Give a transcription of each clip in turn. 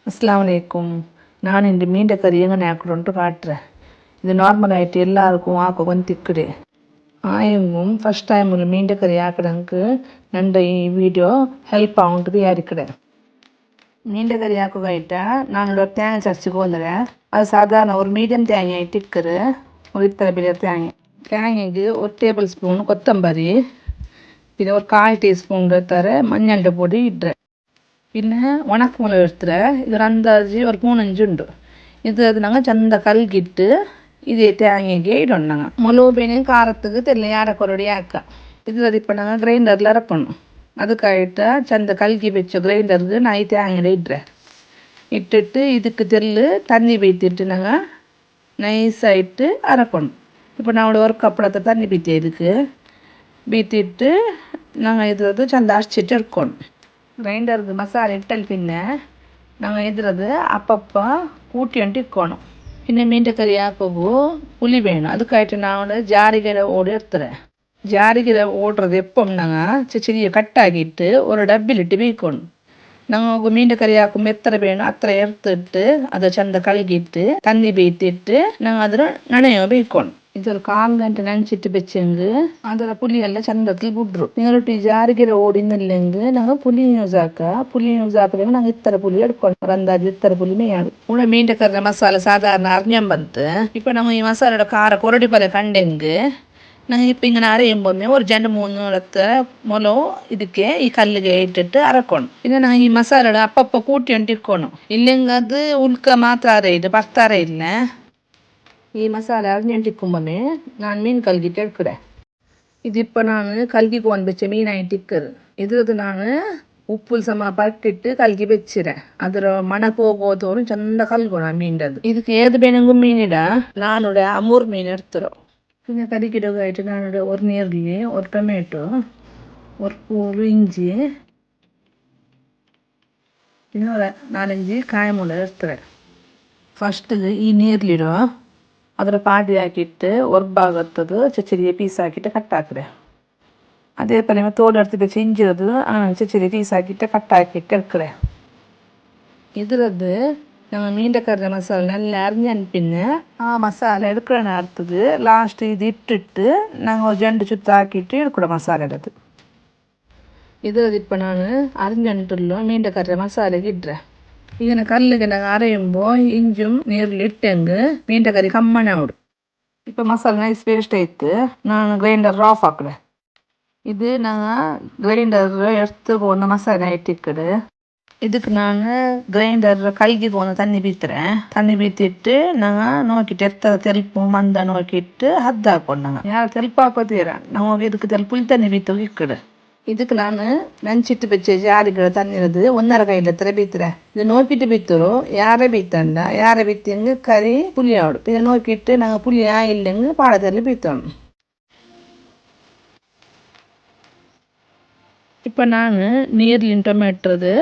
அஸ்ஸலாமு அலைக்கும். நான் இந்த மீண்ட கறி எங்கே நேக்குறோன்ட்டு காட்டுறேன். இது நார்மல் ஆகிட்டு எல்லாருக்கும் ஆக்க கொஞ்சம் திக்குது ஆயங்கும் ஃபஸ்ட் டைம் ஒரு மீண்ட கறி ஆக்கడానికి ನಂದು ಈ ವಿಡಿಯೋ ಹೆಲ್ಪ್ ಆಗುಂಟು ವಿಚಾರಿಕಡೆ மீண்ட கறி ஆக்குகிட்ட நான் ஒரு தேங்காய் சர்ச்சுக்கு வந்துடுறேன். அது சாதாரண ஒரு மீடியம் தேங்காய் டிக்கரு ஒரு இத்தனை பெரிய தேங்காய்க்கு ஒரு டேபிள் ஸ்பூன் கொத்தம்பரி പിന്നെ ഒരു 1/4 ടീസ്പൂൺ തര മഞ്ഞളുടെ പൊടി ഇടുക. പിന്നെ ഉണക്കമുളക് എടുത്തിട്ട് ഇതൊരു അന്താജ് ഒരു 3-5 ഉണ്ട്. ഇത് ഞങ്ങൾ ചന്ത കലക്കിയിട്ട് ഇതേ തേങ്ങയ്ക്ക് ഇടണം. മുളക് പിന്നെ കാരத்துக்கு தெரியல ஏறக்குறைய ஆக்க இது இப்போ நாங்கள் கிரைண்டரில் அரைக்கணும். அதுக்காகிட்ட சந்த கலக்கி வச்ச கிரைண்டருக்கு நான் தேங்காய் இடுறேன். இட்டுட்டு இதுக்கு தண்ணி பீத்திட்டு நாங்கள் நைஸாகிட்டு அரைக்கணும். இப்போ நான் ஒரு கப்பளத்தை தண்ணி பீத்தி இதுக்கு பீத்திட்டு நாங்கள் இது ಚಂದ ಹಚ್ಚಿಟ್ಟು ಇಟ್ಕೊಂಡು ಗ್ರೈಂಡರ್ಗೆ ಮಸಾಲೆ ಇಟ್ಟಲ್ಲಿ പിന്നെ நாங்கள் ಇದ್ರದ್ದು ಅಪ್ಪಪ್ಪ ಕೂಟ್ಕೊಂಡು ಇಟ್ಕೊಂಡು പിന്നെ ಮೀಂಡ ಕರಿ ಹಾಕೋಗು പുളി വേണം. அதுக்காയിട്ട് நான் ஜாரிகை ஓடி எடுத்துறேன். ஜாரிகை ஓடுறது எப்போ நாங்கள் சிறிய கட்டாக்கிட்டு ஒரு டப்பிலிட்டு வைக்கணும். நாங்கள் மீண்ட கறி ஆக்கும் எத்தனை வேணும் அத்தனை எடுத்துட்டு அதை சந்த கழுகிட்டு தண்ணி பீத்திட்டு நாங்கள் அதில் நனைய வைக்கணும். ಇದು ஒரு 1/4 ಗಂಟೆ ನೆನೆಸಿಟ್ಟು ಬೆಚ್ಚಂಗೆ ಅದರ ಪುಳಿ ಎಲ್ಲ ಚಂದಕ್ಕೆ ಬಿಡ್ರು. ನಿങ്ങളೊಟ್ಟು ಜಾರಿಗೆರೆ ಓಡಿನಲ್ಲೆಂಗೆ ನಾವು ಪುಳಿ ಯೂಸ್ ಹಾಕಿದ್ರೆ ನಂಗೆ ಇತ್ತರ ಪುಳಿ எடுக்கணும். ஒரு அந்தாஜு இத்தனை புளி மேடு உள்ள மீண்ட கறி மசாலா சாதாரண அரிஞ்சம் ಬಂತು. இப்போ நம்ம ಈ மசாலோட ಖಾರ ಕೊರಡಿ ಪಲ್ಯ ಕಂಡೆಂಗೆ நாங்கள் இப்போ இங்கே அரையும்போது ஒரு 2-3 ಮೊಲವು ಇದಕ್ಕೆ ಈ ಕಲ್ಲಿಗೆ ಇಟ್ಟಿಟ್ಟು ಅರಕೊಂಡು പിന്നെ நாங்கள் ಈ ಮಸಾಲೋட ಅಪ್ಪಪ್ಪ ಕೂಟ್ಕೊಂಡು ಇಟ್ಕೊಂಡು ಇಲ್ಲೆಂಗೆ ಅದು ಉಲ್ಕ ಮಾತ್ರ ಅರೆಯಿದು ಭರ್ತಾರ ಇಲ್ಲ. ಈ ಮಸಾಲೆ ಅರಿഞ്ഞിട്ടിക്കുമ്പോഴേ ನಾನು ಮೀನು ಕಲ್ಗಿಟ್ಟು എടുக்கிறேன். ഇതിപ്പോൾ நான் கல்கிக்கு വെച്ച மீனாയിട്ട് இக்கரு இது நான் ಉಪ್ಪು ಸಮ ಪಟ್ಟಿಟ್ಟು ಕಲ್ಗಿ ಬೆಚ್ಚಿರೆ ಅದರ ಮಣ ಹೋಗೋದವರು ಚಂದ ಕಲ್ಗೋಣ ಮೀನದು. ಇದಕ್ಕೆ ಏದು ಬೇನೆಂಗು ಮೀನಿಡ ನಾನುಡೆ 3 ಮೀನು ಇಡ್ತಿರೋ. പിന്നെ കറിക്കിടുകയായിട്ട് ഞാനിവിടെ ഒരു നീരുള്ളി ഒരു ടൊമാറ്റോ ഒരു പൂള് ഇഞ്ചി പിന്നെ ഒരു 4-5 ಕಾಯಿಮುಳ ಇಡ್ತಾರೆ. ಫಸ್ಟಿಗೆ ಈ ನೀರ್ಲಿಡೋ ಅದರ ಪಾಡಿ ಹಾಕಿಟ್ಟು ஒரு ಭಾಗತ್ತದು ചെറിയ പീസ് ആക്കിയിട്ട് കട്ടാക്കിടെ. അതേപോലെ തോട് എടുത്ത് വെച്ച് ഇഞ്ചിയത് ചെറിയ പീസ് ആക്കിയിട്ട് കട്ടാക്കിയിട്ട് എടുക്കടെ. ഇതിലത് நாங்கள் மீண்ட கறி மசாலா நல்லா அரிஞ்சு പിന്നെ ആ മസാല എടുക്കണ അടുത്തത് ലാസ്റ്റ് ഇത് ഇട്ടിട്ട് நாங்கள் ஒரு 2 சுத்து ஆக்கிட்டு எடுக்கணும் மசாலா எடுத்து. இதில் இப்போ நான் அரிஞ்சுட்டுள்ள மீண்ட கறி மசாலைக்கு இடுறேன். ಇದನ್ನು ಕಲ್ಲಿಗೆ நாங்கள் அரையுമ്പോൾ இஞ்சும் ನೀರಲ್ಲಿ ಇಟ್ಟಂಗೆ மீண்ட கறி கம்மனை ஆகிடும். இப்போ மசாலா நைஸ் பேஸ்ட் ஆயிடுத்து. நான் கிரைண்டர் ஆஃப் ஆக்குறேன். இது நாங்கள் கிரைண்டர் எடுத்து போன மசாலா இட்டுக்குது. இதுக்கு நான் கிரைண்டர் கல்கி போன தண்ணி பீத்துறேன். தண்ணி பீத்திட்டு நாங்கள் நோக்கிட்டு எத்தனை தெளிப்பு மந்த நோக்கிட்டு ஹத்தாக்கணும். நாங்கள் யார் தெளிப்பாக்கோ தீரேன் நம்ம இதுக்கு புளி தண்ணி பீத்து விற்குது. இதுக்கு நான் ನೆನೆಸಿಟ್ಟು ಬೆಚ್ಚ ಜಾರಿಗಳ ತಣ್ಣಿರೋದು 1.5 ಕೈಲಿ ಹತ್ರ ಬೀತ್ರೆ ಇದು ನೋಕಿಟ್ಟು ಬಿತ್ತರು ಯಾರೇ ಬೀತಂಡ ಯಾರೇ ಬೀತಂಗೆ ಕರಿ ಪುಳಿ ಆಡು ಇದು ನೋಕಿಟ್ಟು நாங்கள் புளி இல்லைங்க பாடத்தில் பீத்தணும். இப்போ நான் நீர்லின் டொமேட்டோது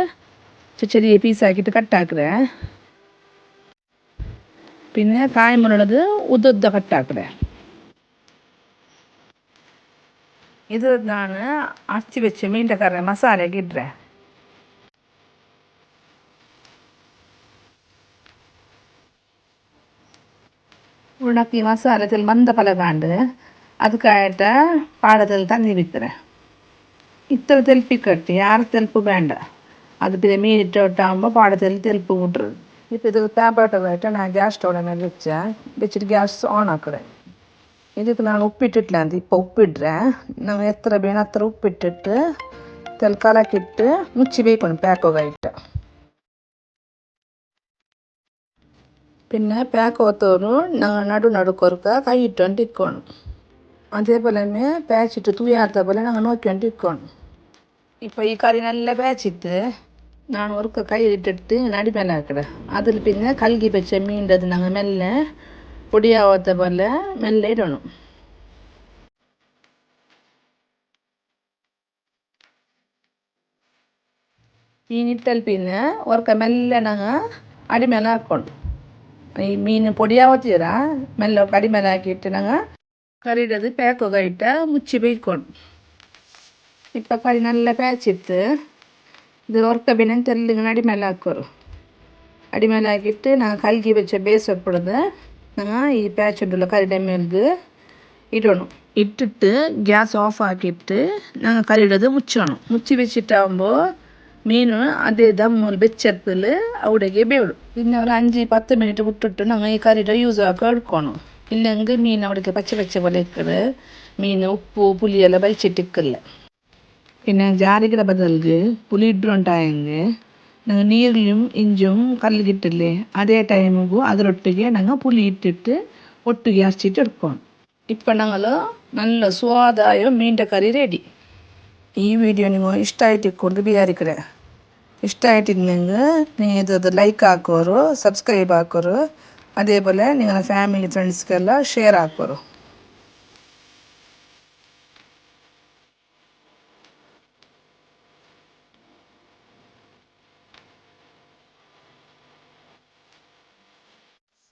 ചെറിയ പീസാക്കിയിട്ട് കട്ടാക്കുறேன். പിന്നെ കായ്മുളക് ഉദ്ദ കട്ടാക്കുறேன். ഇത് ഞാൻ അരച്ച് വെച്ച് മീൻட കറി മസാലയ്ക്ക് ഇടുறேன். ഉണക്കി മസാലത്തിൽ മന്ദപ്പലകാണ്ട് അതുക്കായിട്ട് പാടത്തിൽ തണ്ണി വിത്തുறேன். ഇത്ര തെൽപ്പിക്കട്ടി யாரும் தெல்ப்பு வேண்டாம். அது പിന്നെ மீனிட்டாകുമ്പോൾ പാടത്തിൽ തെൽപ്പ് കൂട്ടുறது. இப்போ இது பேப்பர்ட்டாയിട്ട് நான் கேஸ் ஸ்டவ்ல மேலே வச்சுட்டு கேஸ் ஆன் ஆக்குறேன். இதுக்கு நான் உப்பிட்டுட்டேன். இப்போ உப்பிடுறேன். நாங்கள் எத்தனை வேணும் அத்தனை உப்பிட்டுட்டு கலக்கிட்டு முச்சி வைக்கணும் பேக்கோகாயிட்ட. പിന്നെ பேக்கோத்தோறும் நாங்கள் நடுக்கொருக்கா கையிட்டு இக்கணும். அதே போலமே பேச்சிட்டு தூயாத்த போல நாங்கள் நோக்கிட்டு இக்கணும். இப்போ ഈ കറി നല്ല പേച്ചിട്ട് நான் ஒரு கையில் இட்டுட்டு நடி மேலே ஆக்கிறேன். அதில் പിന്നെ கல்கி வச்ச மீன்றது நாங்கள் மெல்ல பொடியாவத்த போல மெல்ல இடணும். மீன் இட்டல் പിന്നെ ஒரு மெல்ல நாங்கள் அடி மேலே ஆக்கணும். ಈ ಮೀನು பொடியாவத்தீரா மெல்ல அடி மேலே ஆக்கிட்டு நாங்கள் கறியிடது பேக்கோகாயிட்ட முச்சி ಬೇಯ್க்கணும். இப்போ கறி நல்லா பேச்சிட்டு இது ஒரு பின்ன தெல்லுங்க நடி மேலே ಹಾಕೋರು. ಅಡಿಮೇಲೆ ಹಾಕಿಟ್ಟು ನಾನು ಕಲ್ಗಿ ಬೆಚ್ಚ ಬೇಯಿಸಪ್ಪಡದು ನಾನು ಈ ಪ್ಯಾಚುಂಡುള്ള ಕರಿയുടെ മേൽക്ക് ഇടണം. ഇട്ടിട്ട് ഗ്യാസ് ഓഫ് ആക്കിയിട്ട് ഞങ്ങൾ കറിയിടത് മുച്ചണം. മുച്ചി വെച്ചിട്ടാകുമ്പോൾ മീൻ അതേ ദമ്മിൽ വെച്ചത്തിൽ അവിടേക്ക് ಬೇಡು. പിന്നെ ഒരു 5-10 മിനിറ്റ് വിട്ടിട്ട് ഞങ്ങൾ ഈ കറിയുടെ യൂസ് ആക്കി എടുക്കണം. ഇല്ലെങ്കിൽ മീൻ അവിടേക്ക് പച്ച പോലെ ഇരിക്കുന്നത് മീൻ ഉപ്പ് പുളിയെല്ലാം വലിച്ചിട്ടിക്കില്ല. പിന്നെ ജാതിക്കയുടെ ബദലിക്ക് പുളി ഇട്ടുണ്ടായെങ്കിൽ ഞങ്ങൾ നീരിലും ഇഞ്ചും കല്ലിട്ടില്ലേ അതേ ടൈമിಗೂ ಅದರೊಟ್ಟಿಗೆ ഞങ്ങൾ പുളി ഇട്ടിട്ട് ಒಟ್ಟಿಗೆ ಹಚ್ಚಿಟ್ಟು എടുക്കണം. ഇപ്പം ഞങ്ങൾ നല്ല സ്വാദായ മീൻ്റെ കറി റെഡി. ഈ വീഡിയോ നിങ്ങൾ ഇഷ്ടമായിട്ടിക്കൊണ്ട് വിചാരിക്കണേ. ഇഷ്ടമായിട്ടിരുന്നെങ്കിൽ നിങ്ങൾ ഇത് ലൈക്ക് ആക്കോರು, സബ്സ്ക്രൈബ് ആക്കോರು, അതേപോലെ നിങ്ങളുടെ ഫാമിലി ഫ്രണ്ട്സ്ಗೆಲ್ಲ ಶೇರ್ ಹಾಕೋರು.